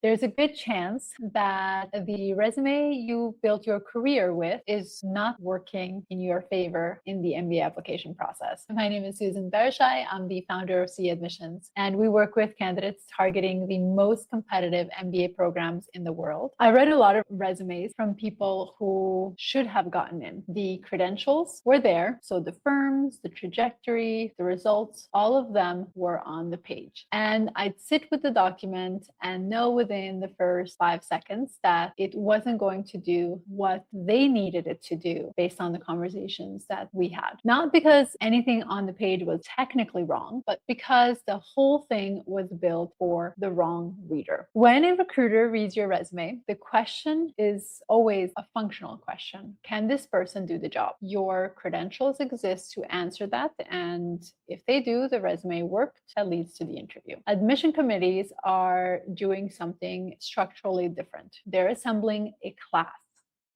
There's a good chance that the resume you built your career with is not working in your favor in the MBA application process. My name is Berishaj. I'm the founder of C Admissions, and we work with candidates targeting the most competitive MBA programs in the world. I read a lot of resumes from people who should have gotten in. The credentials were there, so the firms, the trajectory, the results, all of them were on the page. And I'd sit with the document and know within the first 5 seconds that it wasn't going to do what they needed it to do based on the conversations that we had. Not because anything on the page was technically wrong, but because the whole thing was built for the wrong reader. When a recruiter reads your resume, the question is always a functional question. Can this person do the job? Your credentials exist to answer that, and if they do, the resume worked that leads to the interview. Admission committees are doing something structurally different. They're assembling a class.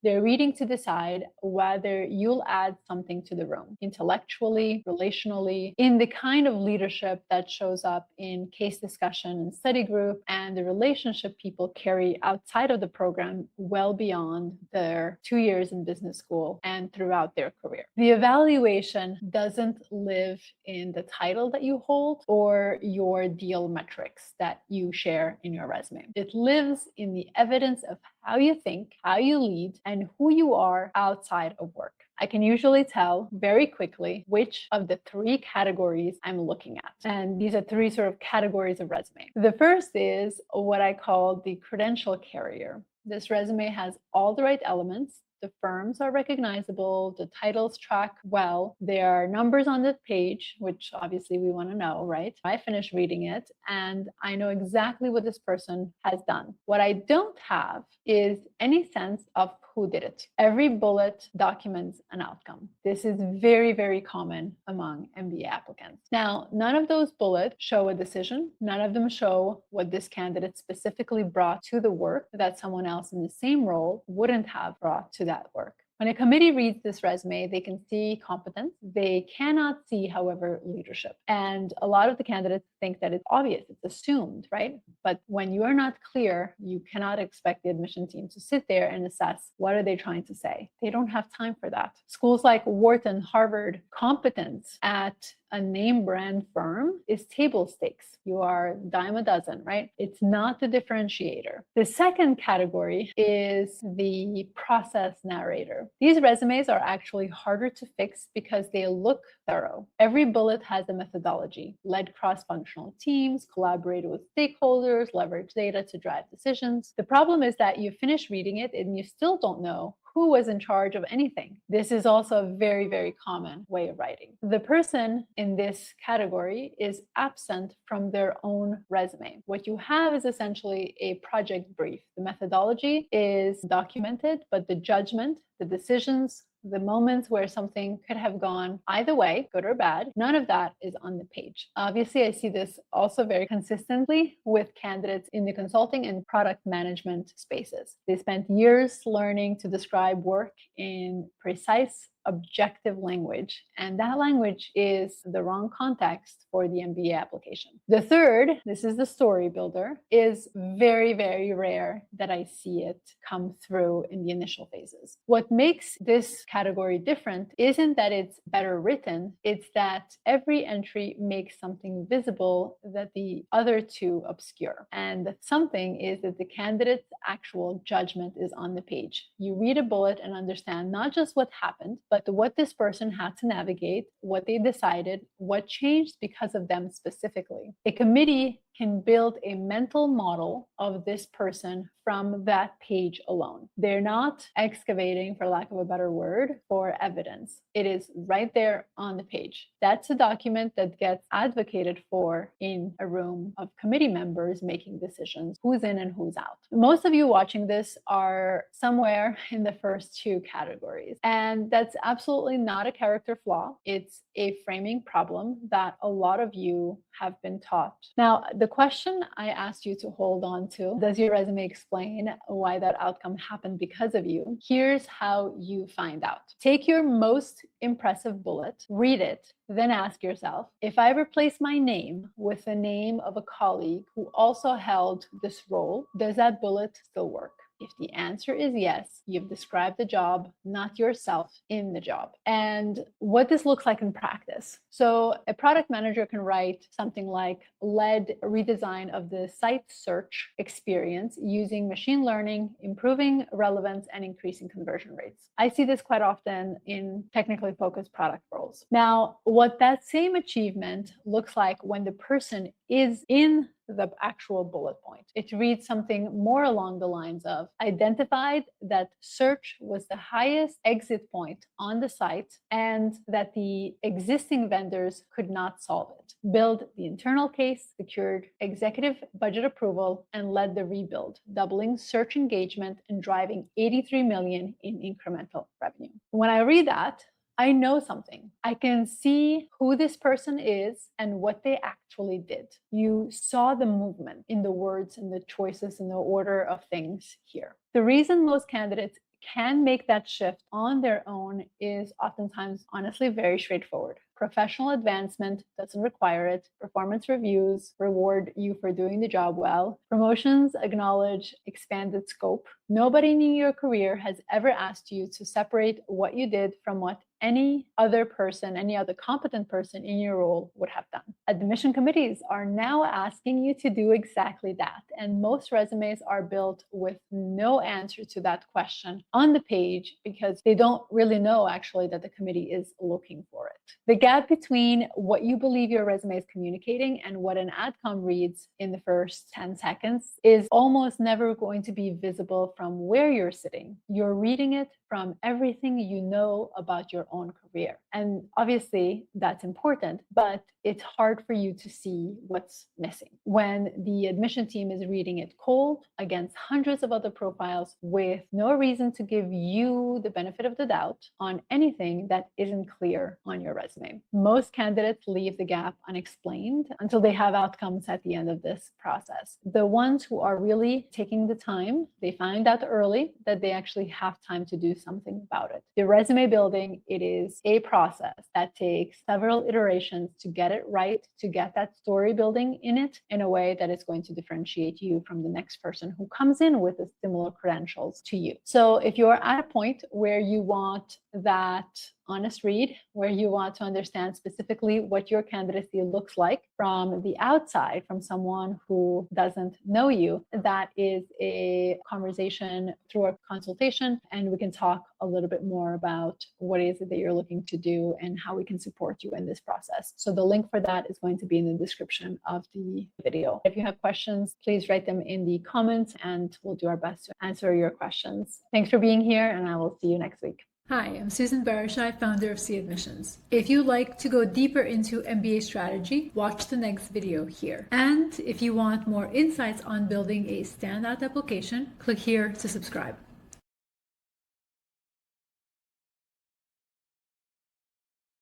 They're reading to decide whether you'll add something to the room, intellectually, relationally, in the kind of leadership that shows up in case discussion and study group, and the relationship people carry outside of the program well beyond their 2 years in business school and throughout their career. The evaluation doesn't live in the title that you hold or your deal metrics that you share in your resume. It lives in the evidence of how you think, how you lead, and who you are outside of work. I can usually tell very quickly which of the 3 categories I'm looking at. And these are 3 sort of categories of resume. The first is what I call the credential carrier. This resume has all the right elements. The firms are recognizable, the titles track well, there are numbers on the page, which obviously we want to know, right? I finished reading it and I know exactly what this person has done. What I don't have is any sense of who did it. Every bullet documents an outcome. This is very, very common among MBA applicants. Now, none of those bullets show a decision. None of them show what this candidate specifically brought to the work that someone else in the same role wouldn't have brought to that work. When a committee reads this resume, they can see competence. They cannot see, however, leadership. And a lot of the candidates think that it's obvious, it's assumed, right? But when you are not clear, you cannot expect the admission team to sit there and assess what are they trying to say. They don't have time for that. Schools like Wharton, Harvard, competence at a name brand firm is table stakes. You are dime a dozen, right? It's not the differentiator. The second category is the process narrator. These resumes are actually harder to fix because they look thorough. Every bullet has a methodology: led cross-functional teams, collaborated with stakeholders, leverage data to drive decisions. The problem is that you finish reading it and you still don't know who was in charge of anything. This is also a very, very common way of writing. The person in this category is absent from their own resume. What you have is essentially a project brief. The methodology is documented, but the judgment, the decisions, the moments where something could have gone either way, good or bad, none of that is on the page. Obviously, I see this also very consistently with candidates in the consulting and product management spaces. They spent years learning to describe work in precise, objective language, and that language is the wrong context for the MBA application. The third, this is the story builder, is very, very rare that I see it come through in the initial phases. What makes this category different isn't that it's better written, it's that every entry makes something visible that the other 2 obscure. And that something is that the candidate's actual judgment is on the page. You read a bullet and understand not just what happened, but what this person had to navigate, what they decided, what changed because of them specifically. A committee can build a mental model of this person from that page alone. They're not excavating, for lack of a better word, for evidence. It is right there on the page. That's a document that gets advocated for in a room of committee members making decisions, who's in and who's out. Most of you watching this are somewhere in the first 2 categories. And that's absolutely not a character flaw. It's a framing problem that a lot of you have been taught. Now, the question I asked you to hold on to, does your resume explain why that outcome happened because of you? Here's how you find out. Take your most impressive bullet, read it, then ask yourself, if I replace my name with the name of a colleague who also held this role, does that bullet still work? If the answer is yes, you've described the job, not yourself in the job. And what this looks like in practice. So a product manager can write something like led redesign of the site search experience using machine learning, improving relevance and increasing conversion rates. I see this quite often in technically focused product roles. Now, what that same achievement looks like when the person is in the actual bullet point. It reads something more along the lines of identified that search was the highest exit point on the site and that the existing vendors could not solve it. Build the internal case, secured executive budget approval, and led the rebuild, doubling search engagement and driving 83 million in incremental revenue. When I read that, I know something. I can see who this person is and what they actually did. You saw the movement in the words and the choices and the order of things here. The reason most candidates can make that shift on their own is oftentimes, honestly, very straightforward. Professional advancement doesn't require it. Performance reviews reward you for doing the job well. Promotions acknowledge expanded scope. Nobody in your career has ever asked you to separate what you did from what any other person, any other competent person in your role would have done. Admission committees are now asking you to do exactly that. And most resumes are built with no answer to that question on the page because they don't really know actually that the committee is looking for it. The gap between what you believe your resume is communicating and what an AdCom reads in the first 10 seconds is almost never going to be visible from where you're sitting. You're reading it from everything you know about your own career. And obviously that's important, but it's hard for you to see what's missing when the admission team is reading it cold against hundreds of other profiles with no reason to give you the benefit of the doubt on anything that isn't clear on your resume. Most candidates leave the gap unexplained until they have outcomes at the end of this process. The ones who are really taking the time, they find out early that they actually have time to do something about it. The resume building, it is a process that takes several iterations to get it right, to get that story building in it in a way that is going to differentiate you from the next person who comes in with the similar credentials to you. So if you're at a point where you want that honest read, where you want to understand specifically what your candidacy looks like from the outside, from someone who doesn't know you, that is a conversation through a consultation, and we can talk a little bit more about what is it that you're looking to do and how we can support you in this process. So the link for that is going to be in the description of the video. If you have questions, please write them in the comments and we'll do our best to answer your questions. Thanks for being here, and I will see you next week. Hi, I'm Susan Berishaj, founder of C Admissions. If you'd like to go deeper into MBA strategy, watch the next video here. And if you want more insights on building a standout application, click here to subscribe.